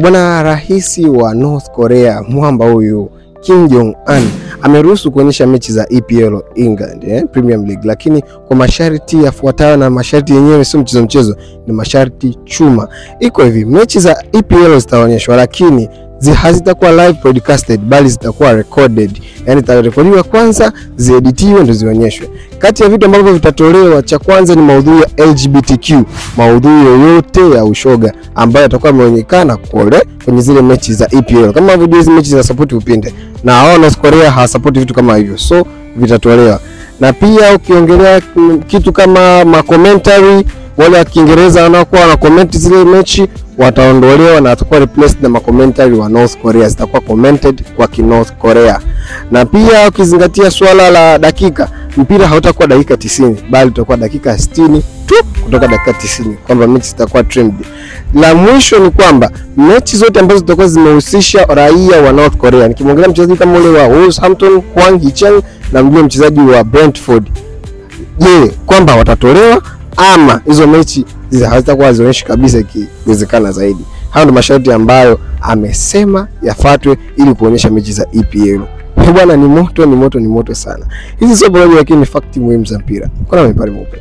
Bwana rais wa North Korea, mwamba huyu Kim Jong Un, ameruhusu kuonyesha mechi za EPL England, Premier League, lakini kwa masharti yafuatayo, na masharti yenyewe sio mchezo, ni masharti chuma. Iko hivi, mechi za EPL zitaonyeshwa lakini hazitakuwa live broadcasted, bali zitakuwa recorded. Yani zitarekodiwa kwanza, zieditiwe ndio zionyeshwe. Kati ya vitu ambavyo vitatolewa, cha kwanza ni maudhui ya LGBTQ, maudhui yoyote ya ushoga ambayo yatakuwa yameonekana kwenye zile mechi za EPL. Kama video hizi mechi za support upinde, na hao North Korea hawasupport vitu kama hivyo, so vitatolewa. Na pia ukiongelea kitu kama ma commentary, wale wa Kiingereza wanaokuwa wana comment zile mechi wataondolewa na atakuwa replaced na ma commentary wa North Korea, zitakuwa commented kwa North Korea. Na pia ukizingatia swala la dakika, mpira hautakuwa dakika 90 bali utakuwa dakika 60 tu kutoka dakika 90, kwamba mechi zitakuwa trimmed. La mwisho ni kwamba mechi zote ambazo zitakuwa zimehusisha raia wa North Korea, nikimwongelea mchezaji kama ule wa Wolverhampton Hwang Hee-chang na mjue mchezaji wa Brentford, kwamba watatolewa ama hizo mechi hazitakuwa zionyeshi kabisa ikiwezekana zaidi. Hayo ndio masharti ambayo amesema yafuatwe ili kuonyesha mechi za EPL. Bwana, ni moto sana. Hizi sio bora, lakini ni fact muhimu za mpira. Kuna mpira mweupe.